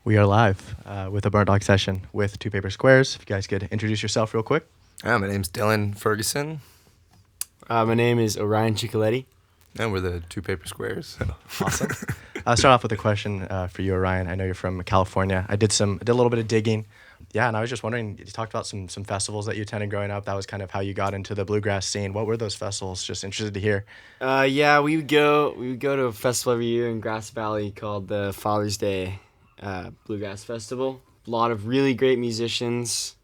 We are live with a Burnt Dog session with Two Paper Squares. If you guys could introduce yourself real quick. My name's Dylan Ferguson. My name is Orion Cicoletti. And we're the Two Paper Squares. Awesome. I'll start off with a question for you, Orion. I know you're from California. I did a little bit of digging. Yeah, and I was just wondering, you talked about some festivals that you attended growing up. That was kind of how you got into the bluegrass scene. What were those festivals? Just interested to hear. Yeah, we would go to a festival every year in Grass Valley called the Father's Day Bluegrass Festival. A lot of really great musicians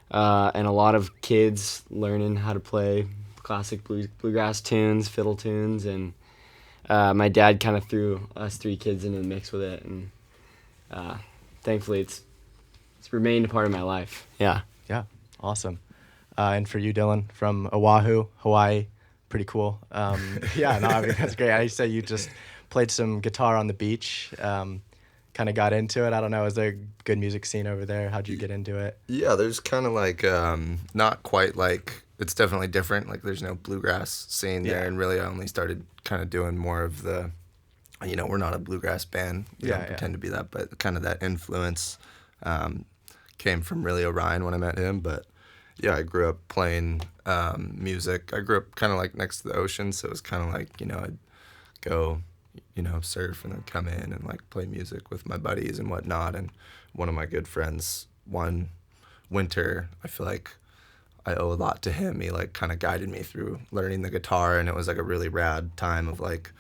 and a lot of kids learning how to play classic bluegrass tunes, fiddle tunes, and my dad kind of threw us three kids into the mix with it, and thankfully it's remained a part of my life. Yeah. Yeah, awesome. And for you, Dylan, from Oahu, Hawaii, pretty cool. Yeah, no, I mean, that's great. I say you just played some guitar on the beach, kind of got into it. I don't know, is there a good music scene over there? How'd you get into it? Yeah, there's kind of like, not quite like, it's definitely different. Like there's no bluegrass scene there, and really I only started kind of doing more of the, we're not a bluegrass band. We don't pretend to be that, but kind of that influence came from really Orion when I met him. But yeah, I grew up playing music. I grew up kind of like next to the ocean, so it was kind of like, I'd go, surf and then come in and like play music with my buddies and whatnot. And one of my good friends, one winter, I feel like I owe a lot to him. He like kind of guided me through learning the guitar, and it was like a really rad time of like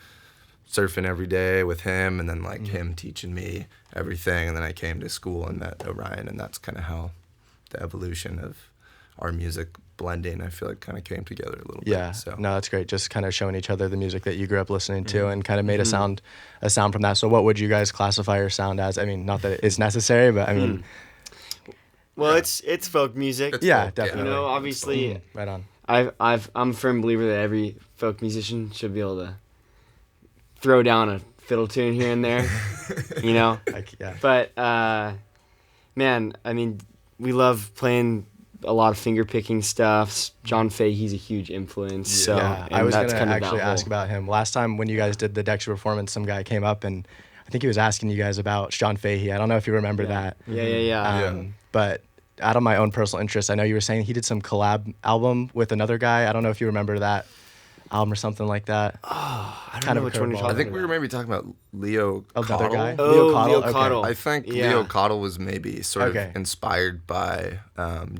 surfing every day with him, and then like him teaching me everything. And then I came to school and met Orion, and that's kind of how the evolution of our music blending, I feel like, kind of came together a little bit. Yeah, So no, that's great. Just kind of showing each other the music that you grew up listening to, and kind of made a sound from that. So what would you guys classify your sound as? I mean, not that it's necessary, but I mean, Well, it's folk music. It's yeah, folk, definitely. Obviously, Right on. I'm a firm believer that every folk musician should be able to throw down a fiddle tune here and there, Yeah. But man, I mean, we love playing a lot of finger picking stuff. John Fahey's a huge influence. So Yeah, I was going to actually ask about him. Last time when you guys did the Dexter performance, some guy came up and I think he was asking you guys about John Fahey. I don't know if you remember that. Yeah. But out of my own personal interest, I know you were saying he did some collab album with another guy. I don't know if you remember that album or something like that. I don't know which one you're talking I think we were maybe talking about Leo Another Cottle. guy? Oh, Leo Cottle? Leo Okay. Cottle. I think Yeah. Leo Cottle was maybe sort Okay. of inspired by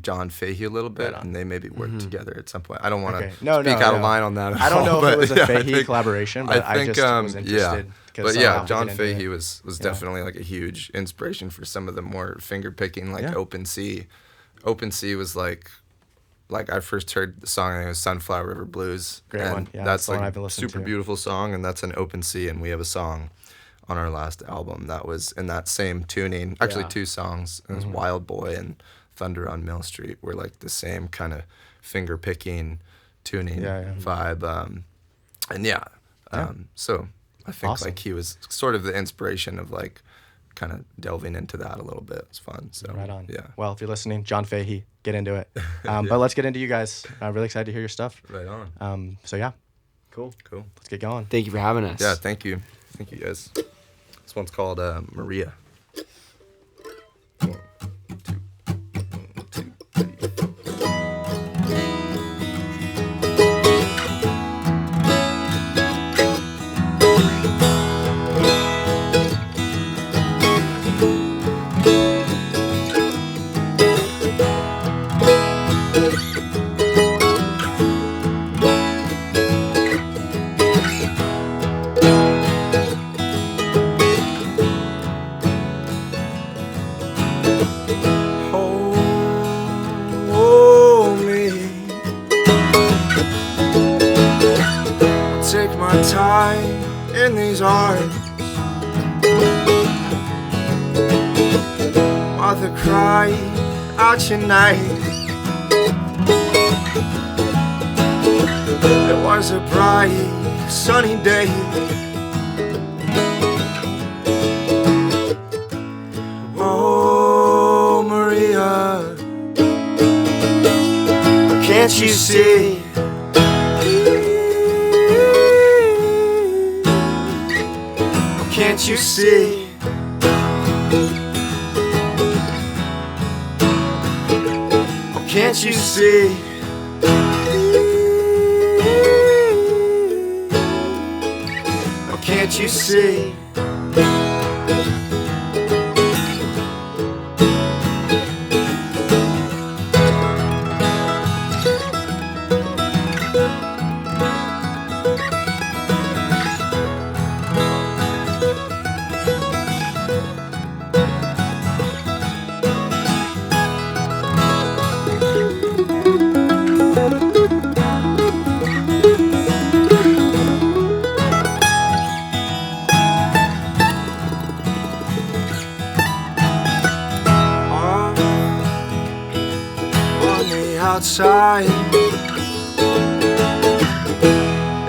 John Fahey a little bit, Right on. and they maybe worked together at some point. I don't want to Okay. No, speak out of no. line on that at I don't know all, if it was a yeah, Fahey collaboration, but I just was interested. But yeah, John Fahey was definitely like a huge inspiration for some of the more finger picking, like Open Sea. Open Sea was like I first heard the song, I think it was Sunflower River Blues. Great and one. Yeah, that's the one like I've been a listening super to. beautiful song, and that's an Open Sea, and we have a song on our last album that was in that same tuning. Actually, two songs. It was Wild Boy and Thunder on Mill Street were like the same kind of finger picking tuning vibe. So I think Awesome. like he was sort of the inspiration of like kind of delving into that a little bit. It's fun. So Right on. Yeah. Well, if you're listening, John Fahey, get into it. But let's get into you guys. I'm really excited to hear your stuff. Right on. So yeah, Cool. let's get going. Thank you for having us. Yeah, thank you. Thank you guys. This one's called Maria. One, two, three. Hold me. Take my time in these arms. Mother cried out your name. It was a bright, sunny day. Oh, Maria, can't you see? Can't you see? can't you see? Oh, can't you see? Outside,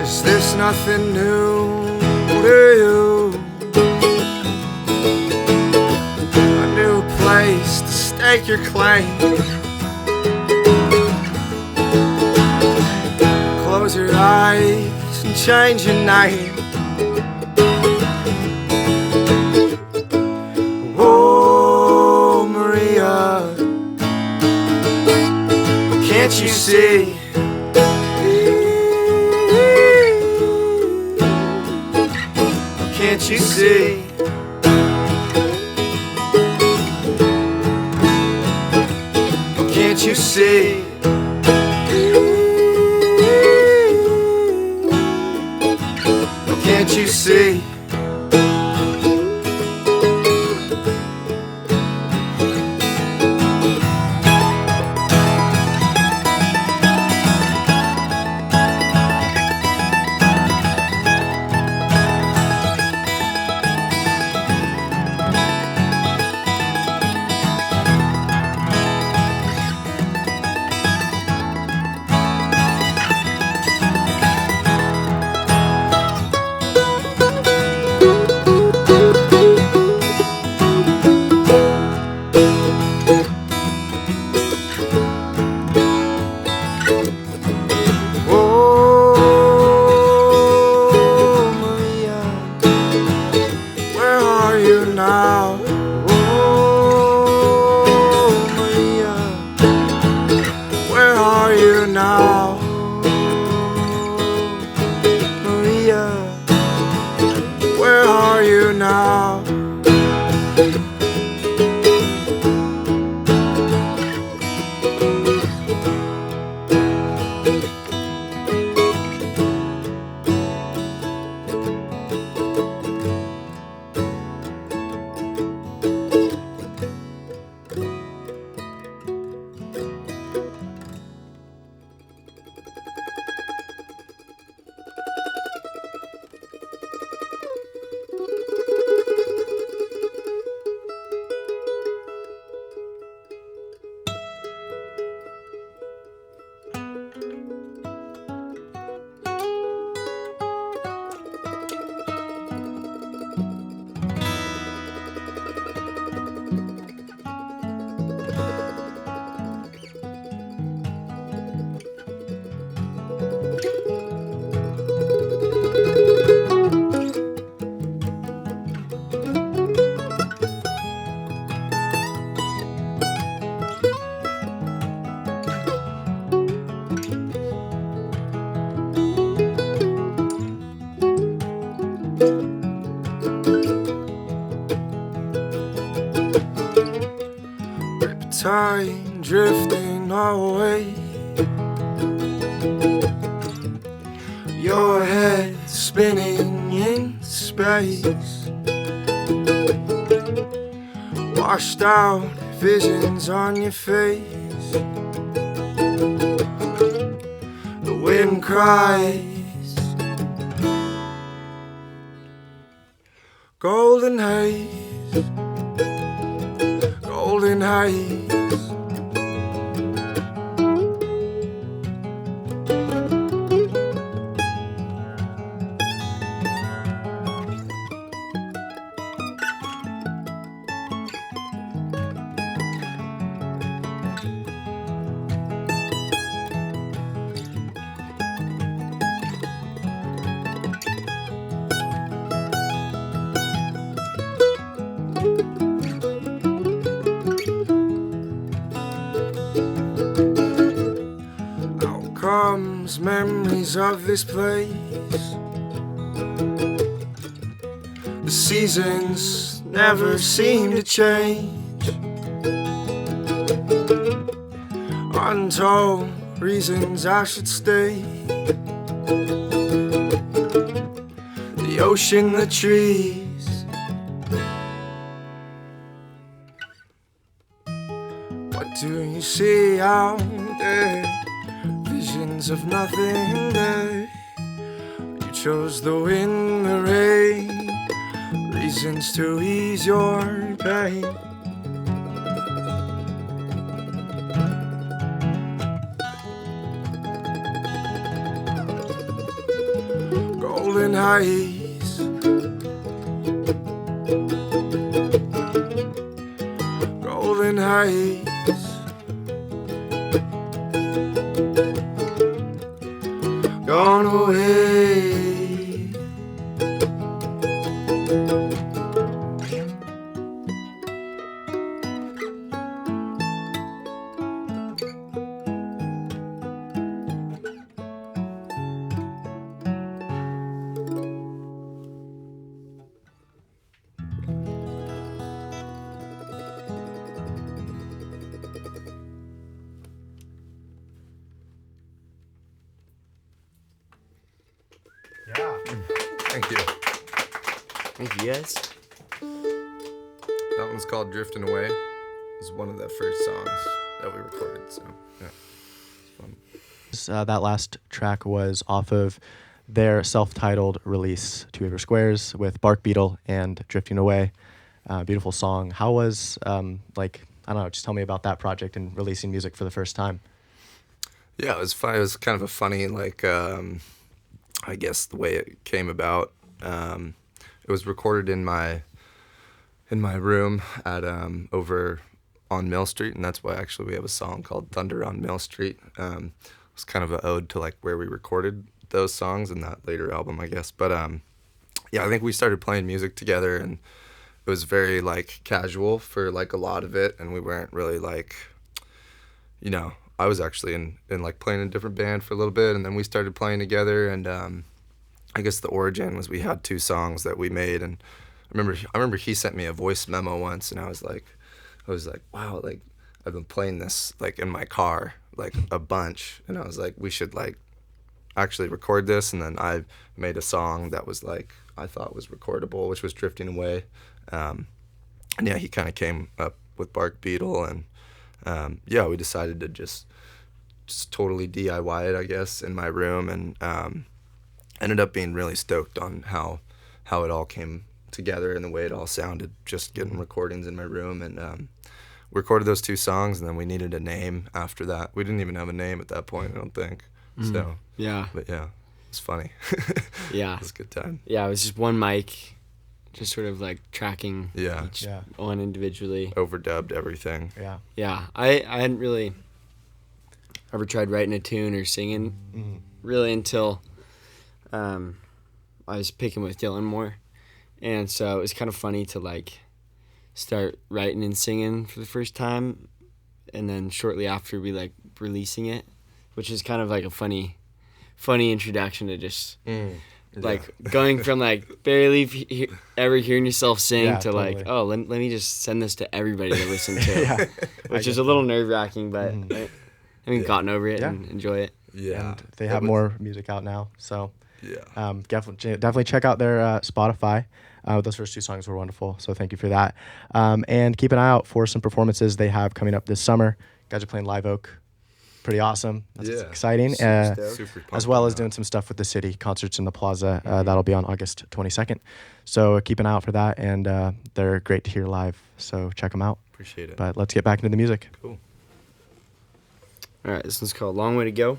is this nothing new to you? A new place to stake your claim. Close your eyes and change your name. Oh, Maria, can't you see? Can't you see? Can't you see? Can't you see? Time drifting away, your head spinning in space, washed out visions on your face. The wind cries, golden haze, golden haze. comes memories of this place. The seasons never seem to change. Untold reasons I should stay. The ocean, the trees. What do you see out there? Visions of nothing there. You chose the wind, the rain, reasons to ease your pain. Golden heights, golden heights, gone away. Yeah. Thank you. Thank you, guys. That one's called Drifting Away. It was one of the first songs that we recorded, so yeah. It's fun. That last track was off of their self-titled release, Two River Squares, with Bark Beetle and Drifting Away. Beautiful song. How was, I don't know, just tell me about that project and releasing music for the first time. Yeah, it was fun. It was kind of a funny, I guess the way it came about. It was recorded in my room at over on Mill Street, and that's why actually we have a song called Thunder on Mill Street. It's kind of an ode to like where we recorded those songs in that later album, I guess. But yeah, I think we started playing music together, and it was very like casual for like a lot of it, and we weren't really like, you know, I was actually in like playing in a different band for a little bit, and then we started playing together, and I guess the origin was we had 2 songs that we made, and I remember he sent me a voice memo once, and I was like, wow, like I've been playing this like in my car like a bunch, and I was like, we should like actually record this, and then I made a song that was like I thought was recordable, which was Drifting Away, and yeah, he kind of came up with Bark Beetle, and yeah, we decided to just totally DIY it, I guess, in my room, and ended up being really stoked on how it all came together and the way it all sounded, just getting recordings in my room, and we recorded those 2 songs, and then we needed a name after that. We didn't even have a name at that point, I don't think. So Yeah. but yeah, it was funny. Yeah. It was a good time. Yeah, it was just one mic, just sort of like tracking Yeah. each Yeah. one individually. Overdubbed everything. Yeah. Yeah, I hadn't really ever tried writing a tune or singing really until I was picking with Dylan more, and so it was kind of funny to like start writing and singing for the first time, and then shortly after we like releasing it, which is kind of like a funny introduction to just like going from like barely ever hearing yourself sing Yeah, to like, totally. oh, let me just send this to everybody to listen to, Yeah. which is a little nerve-wracking, but I mean, gotten over it Yeah. and enjoy it. Yeah. And they have more music out now, so Yeah. definitely check out their Spotify. Those first 2 songs were wonderful, so thank you for that. And keep an eye out for some performances they have coming up this summer. You guys are playing Live Oak. Pretty awesome. That's Yeah. exciting. Super stoked. Super pumped As well on as that. doing some stuff with the city, concerts in the plaza. That'll be on August 22nd. So keep an eye out for that, and they're great to hear live, so check them out. Appreciate it. But let's get back into the music. Cool. All right, this one's called Long Way to Go.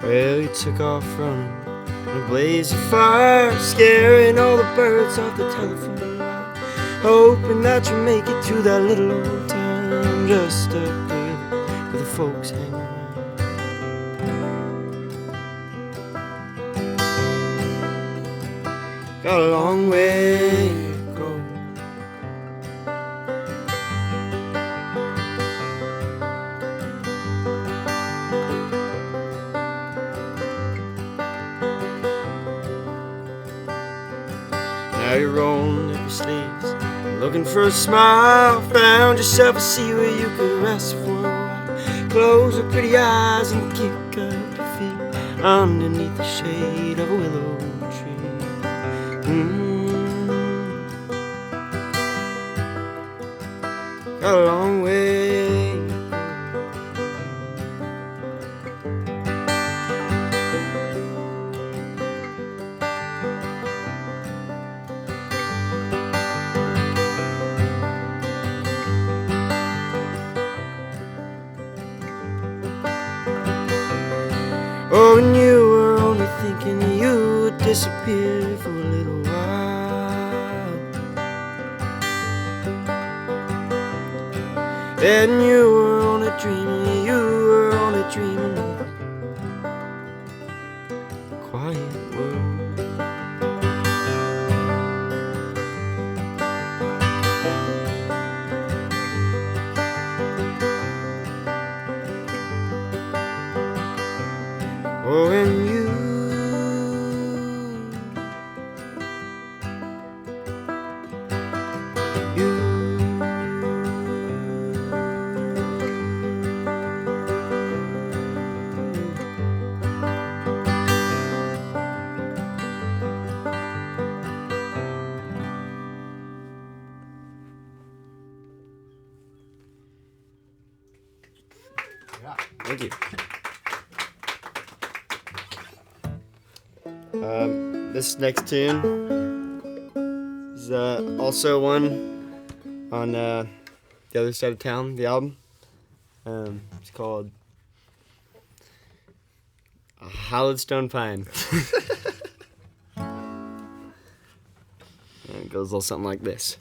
Well, he took off running in a blaze of fire, scaring all the birds off the telephone wire, hoping that you make it to that little old town just up the river where the folks hang around. Got a long way to go. Now you're rolling up your sleeves, looking for a smile. Found yourself a seat where you could rest for a while. Close your pretty eyes and kick up your feet underneath the shade of a willow tree. Got a long way to Oh, and you were only thinking you would disappear for a little while. And you were only dreaming of a quiet world. Oh, and you Thank you. This next tune is also one on the other side of town, the album. It's called Hallowed Stone Pine. And it goes a little something like this.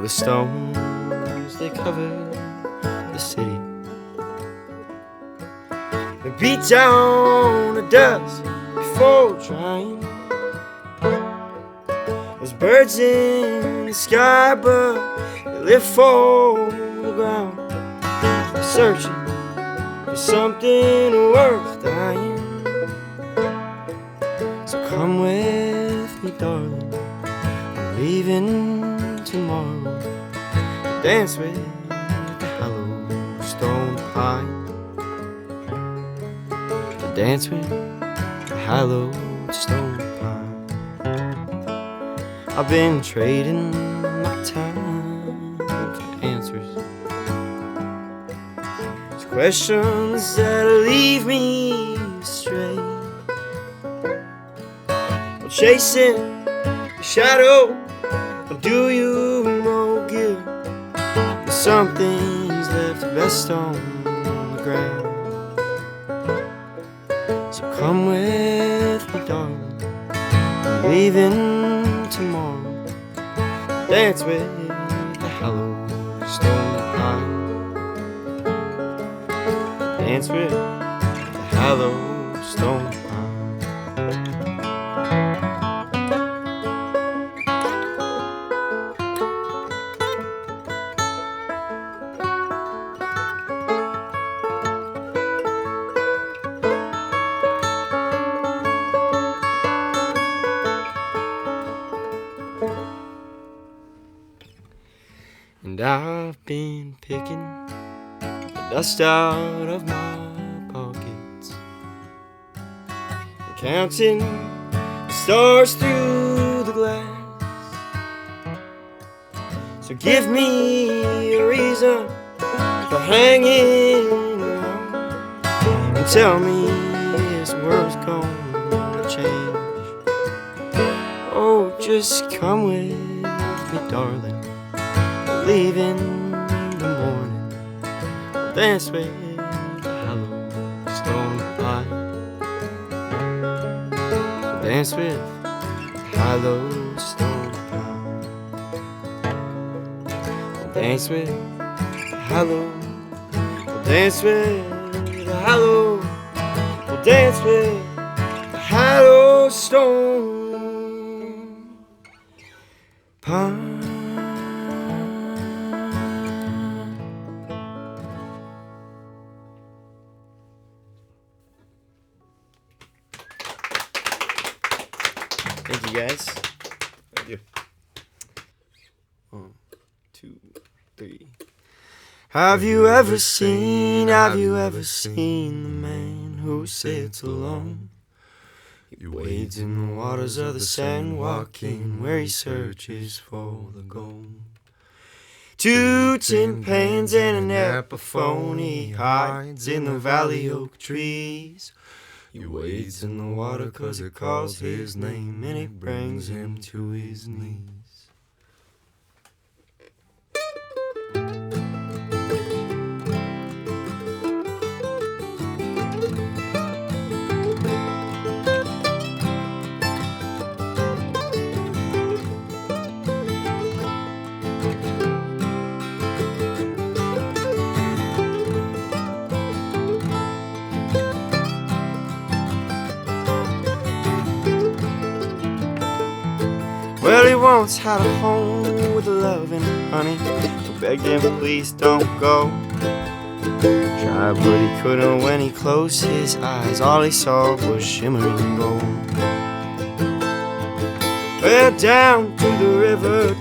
The stones, they cover the city. They beat down the dust before drying. There's birds in the sky, but they live for the ground. They're searching for something worth dying. So come with me, darling, I'm leaving tomorrow. Dance with the hallowed stone pine. To dance with the hallowed stone pine. I've been trading my time for answers. It's questions that leave me astray. I'm chasing a shadow. Do you no good? Something's left best on the ground. So come with me, darling, I'm leaving tomorrow. Dance with the hallowed stone pine. Dance with the hallowed stone pine. I've been picking the dust out of my pockets, counting stars through the glass. So give me a reason for hanging around, and tell me this world's gonna change. Oh, just come with me, darling. We'll leave in the morning. We'll dance with the hallowed stone pine. We'll dance with the hallowed stone pine. We'll dance with the hallowed. We'll dance with the hallowed. We'll dance with the hallowed stone pine. Thank you, guys. Thank you. 1, 2, 3. Have you ever seen the man who sits alone? He wades in the waters of the San Joaquin, where he searches for the gold. 2 tin pans and an epiphone, he hides in the valley oak trees. He wades in the water 'cause it calls his name, and it brings him to his knees. Well, he once had a home with love and honey, who begged him, please don't go. Tried, but he couldn't. When he closed his eyes, all he saw was shimmering gold. Well, down to the river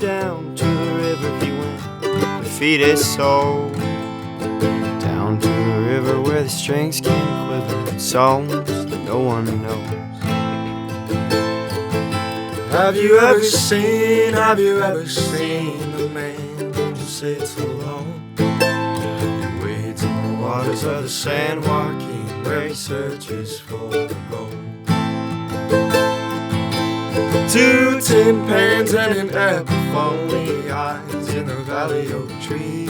he went to feed his soul. Down to the river where the strings can quiver, songs that no one knows. Have you ever seen the man who sits alone? He wades in the waters of the San Joaquin, where he searches for the gold. 2 tin pans and an epiphone, he hides in the valley oak trees.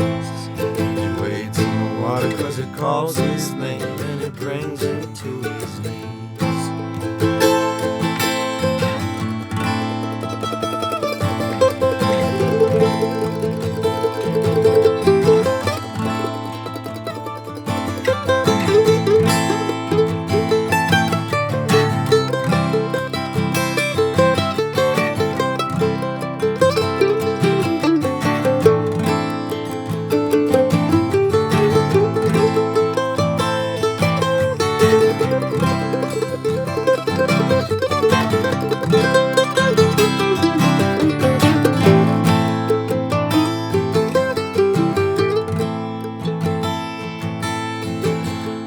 He wades in the water 'cause it calls his name, and it brings him to his knees.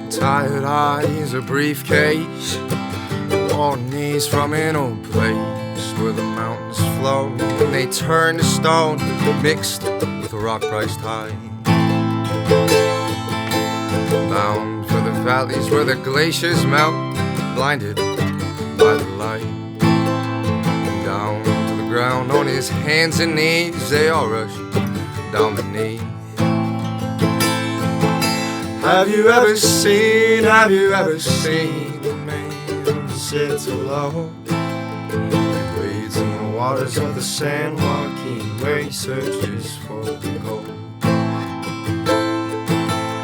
Tired eyes, a briefcase, worn knees from an old place where the mountains flow and they turn to stone, mixed with a rock priced high. Bound for the valleys where the glaciers melt, blinded by the light. Down to the ground on his hands and knees, they all rush down beneath. Have you ever seen the man who sits alone? He wades in the waters of the San Joaquin, where he searches for the gold.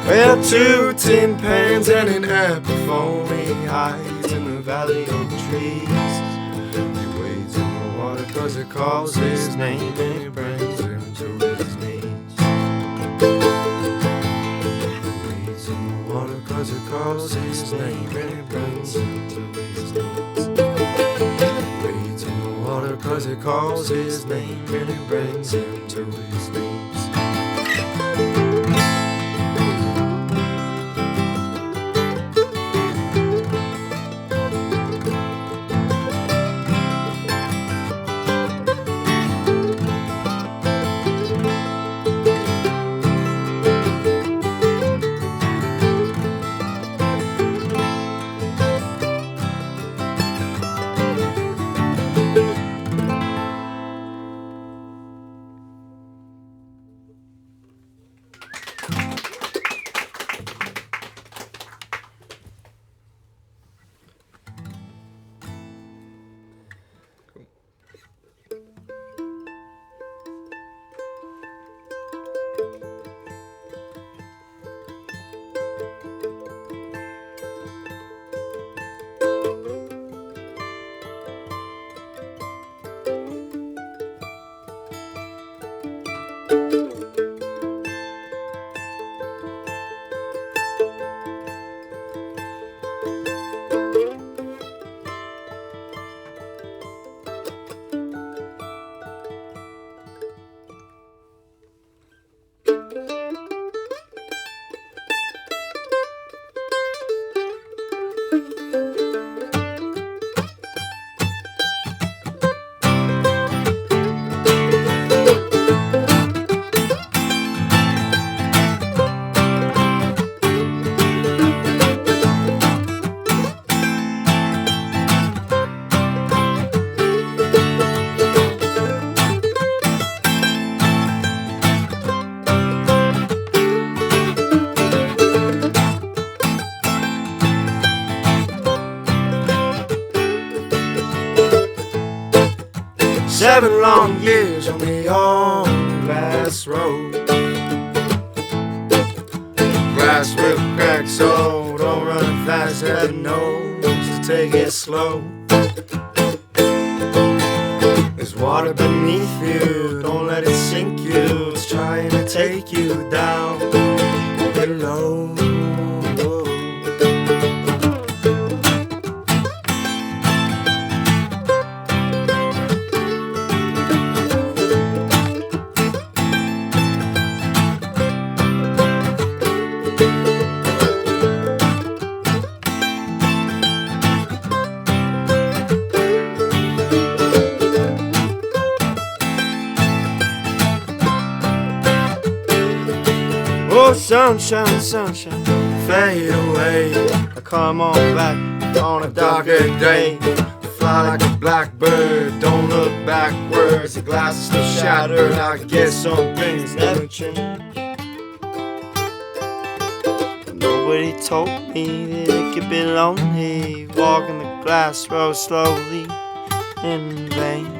Well, 2 tin pans and an epiphone, he hides in the valley oak trees. He wades in the water 'cause it calls his name, and it brings him to his knees. 'Cause it calls his name, and it brings him to his knees. Wades in the water 'cause it calls his name, and it brings him to his knees. 7 long years on the old glass road. Glass with cracks, so don't run fast, heaven knows to take it slow. There's water beneath you, don't let it sink you. It's trying to take you down below. Oh, sunshine, sunshine, fade away. I come on back on a darker day. Fly like a blackbird, don't look backwards. The glass is still shattered, I guess some things never change. Nobody told me that it could be lonely, walking the glass road slowly in vain.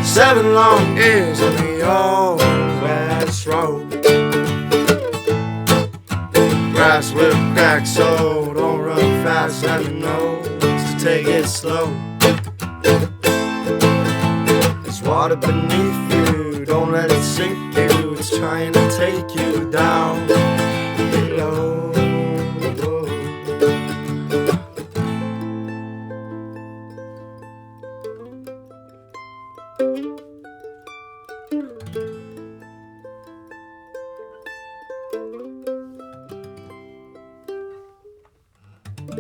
Seven long years on the old glass road. Grass with cracks, so don't run fast, heaven knows to take it slow. There's water beneath you, don't let it sink you. It's trying to take you down below. Thank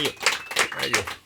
you. Thank you.